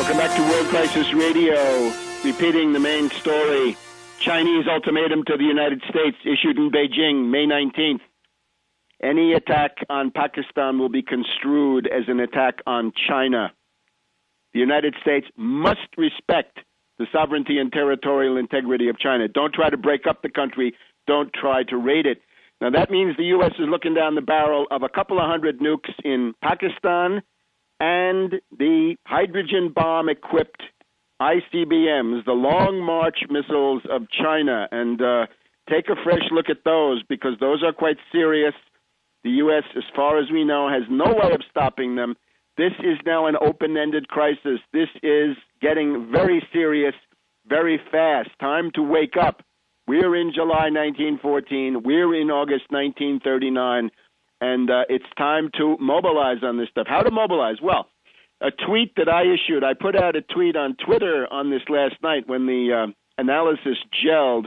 Welcome back to World Crisis Radio. Repeating the main story. Chinese ultimatum to the United States issued in Beijing, May 19th. Any attack on Pakistan will be construed as an attack on China. The United States must respect the sovereignty and territorial integrity of China. Don't try to break up the country. Don't try to raid it. Now, that means the U.S. is looking down the barrel of a couple of hundred nukes in Pakistan and the hydrogen bomb-equipped ICBMs, the Long March missiles of China. And take a fresh look at those, because those are quite serious. The U.S., as far as we know, has no way of stopping them. This is now an open-ended crisis. This is getting very serious, very fast. Time to wake up. We're in July 1914. We're in August 1939. And it's time to mobilize on this stuff. How to mobilize? Well, a tweet that I issued, I put out a tweet on Twitter on this last night when the analysis gelled.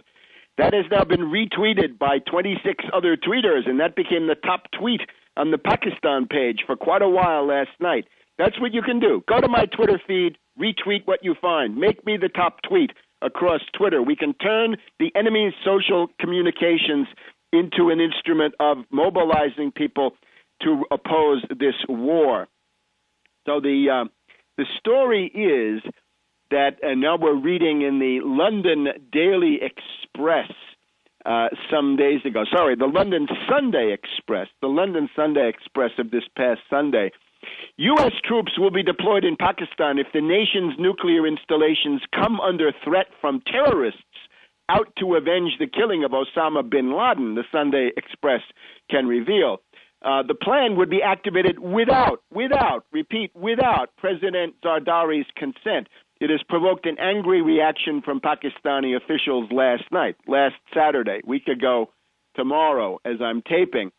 That has now been retweeted by 26 other tweeters, and that became the top tweet on the Pakistan page for quite a while last night. That's what you can do. Go to my Twitter feed, retweet what you find. Make me the top tweet across Twitter. We can turn the enemy's social communications into an instrument of mobilizing people to oppose this war. So the story is that, and now we're reading in the London Daily Express some days ago. Sorry, the London Sunday Express of this past Sunday. U.S. troops will be deployed in Pakistan if the nation's nuclear installations come under threat from terrorists out to avenge the killing of Osama bin Laden, the Sunday Express can reveal. The plan would be activated without President Zardari's consent. It has provoked an angry reaction from Pakistani officials last Saturday, week ago tomorrow, as I'm taping.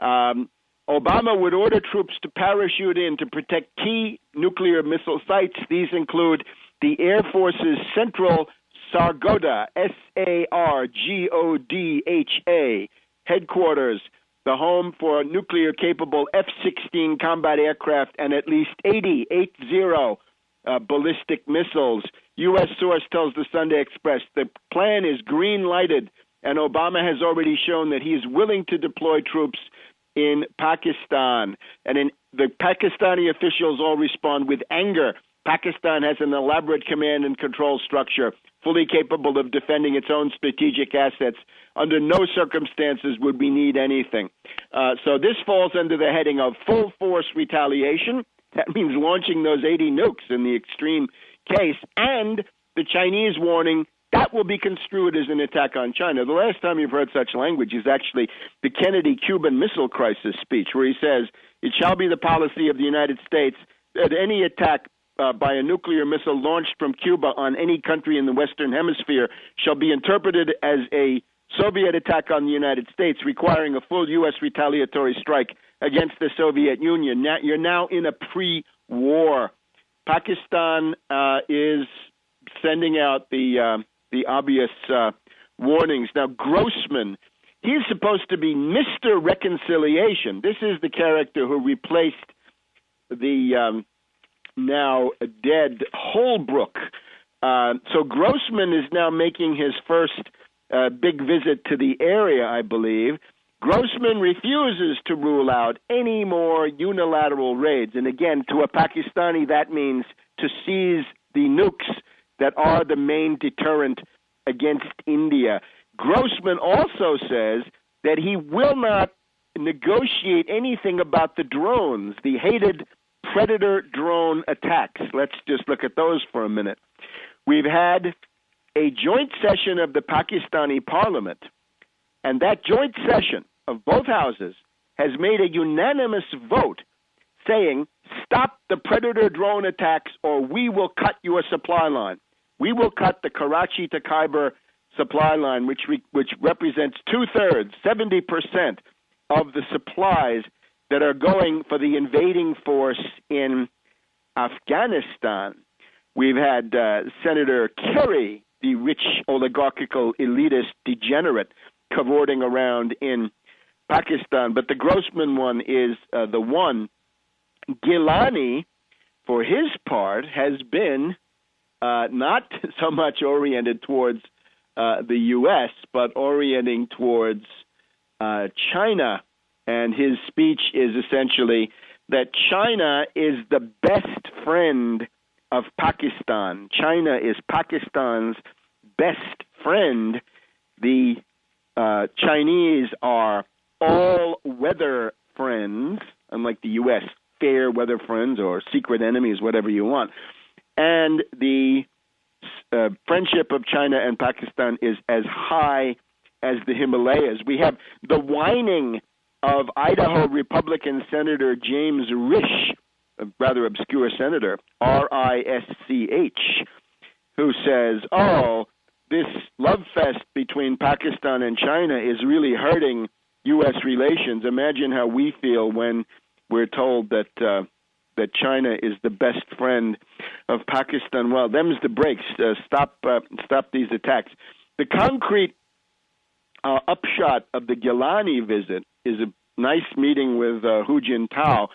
Obama would order troops to parachute in to protect key nuclear missile sites. These include the Air Force's Central Sargodha, Sargodha, headquarters, the home for nuclear-capable F-16 combat aircraft and at least 80 ballistic missiles. U.S. source tells the Sunday Express the plan is green-lighted, and Obama has already shown that he is willing to deploy troops in Pakistan. And the Pakistani officials all respond with anger. Pakistan has an elaborate command and control structure, fully capable of defending its own strategic assets. Under no circumstances would we need anything. So this falls under the heading of full force retaliation. That means launching those 80 nukes in the extreme case. And the Chinese warning, that will be construed as an attack on China. The last time you've heard such language is actually the Kennedy-Cuban Missile Crisis speech, where he says, it shall be the policy of the United States that any attack by a nuclear missile launched from Cuba on any country in the Western Hemisphere shall be interpreted as a Soviet attack on the United States, requiring a full U.S. retaliatory strike against the Soviet Union. Now, you're now in a pre-war. Pakistan is sending out the obvious warnings. Now, Grossman, he's supposed to be Mr. Reconciliation. This is the character who replaced the now dead Holbrooke. So Grossman is now making his first big visit to the area, I believe. Grossman refuses to rule out any more unilateral raids. And again, to a Pakistani, that means to seize the nukes that are the main deterrent against India. Grossman also says that he will not negotiate anything about the drones, the hated Predator drone attacks. Let's just look at those for a minute. We've had a joint session of the Pakistani parliament, and that joint session of both houses has made a unanimous vote saying, stop the Predator drone attacks or we will cut your supply line. We will cut the Karachi to Khyber supply line, which represents two-thirds, 70% of the supplies that are going for the invading force in Afghanistan. We've had Senator Kerry, the rich oligarchical elitist degenerate, cavorting around in Pakistan. But the Grossman one is the one. Gilani, for his part, has been not so much oriented towards the U.S., but orienting towards China. And his speech is essentially that China is the best friend of Pakistan. China is Pakistan's best friend. The Chinese are all-weather friends, unlike the U.S., fair-weather friends or secret enemies, whatever you want. And the friendship of China and Pakistan is as high as the Himalayas. We have the whining of Idaho Republican Senator James Risch, a rather obscure senator, R-I-S-C-H, who says, this love fest between Pakistan and China is really hurting U.S. relations. Imagine how we feel when we're told that China is the best friend of Pakistan. Well, them's the breaks. Stop these attacks. The concrete upshot of the Gilani visit is a nice meeting with Hu Jintao.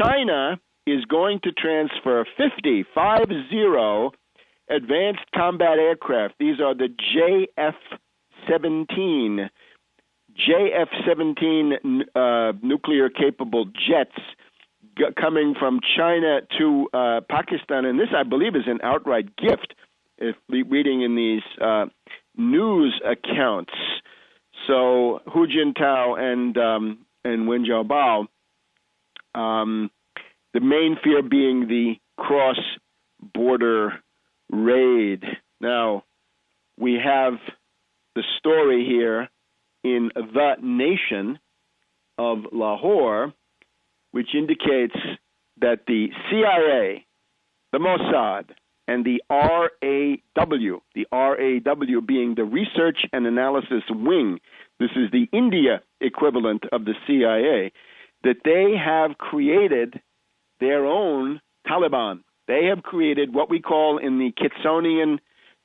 China is going to transfer 50 advanced combat aircraft. These are the JF-17 nuclear-capable jets coming from China to Pakistan. And this, I believe, is an outright gift, if reading in these news accounts. So Hu Jintao and Wen Jiabao, the main fear being the cross-border raid. Now, we have the story here in The Nation of Lahore, which indicates that the CIA, the Mossad, and the RAW being the Research and Analysis Wing, this is the India equivalent of the CIA, that they have created their own Taliban. They have created what we call in the Kitsonian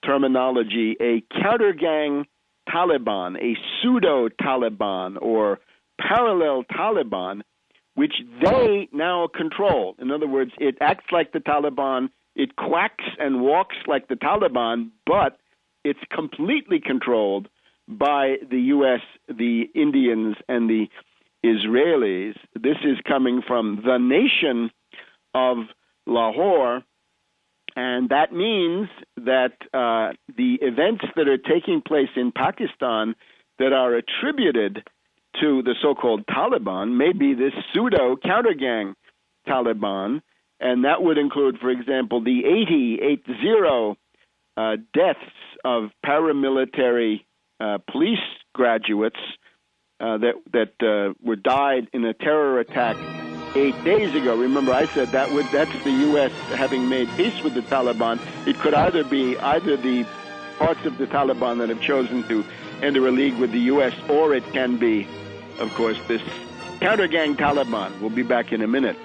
terminology a counter-gang Taliban, a pseudo-Taliban or parallel Taliban, which they now control. In other words, it acts like the Taliban, it quacks and walks like the Taliban, but it's completely controlled by the U.S., the Indians, and the Israelis. This is coming from The Nation of Lahore, and that means that the events that are taking place in Pakistan that are attributed to the so-called Taliban may be this pseudo-counter-gang Taliban, and that would include, for example, the 80 deaths of paramilitary police graduates that were died in a terror attack 8 days ago. Remember, I said that's the U.S. having made peace with the Taliban. It could either be the parts of the Taliban that have chosen to enter a league with the U.S., or it can be, of course, this counter-gang Taliban. We'll be back in a minute.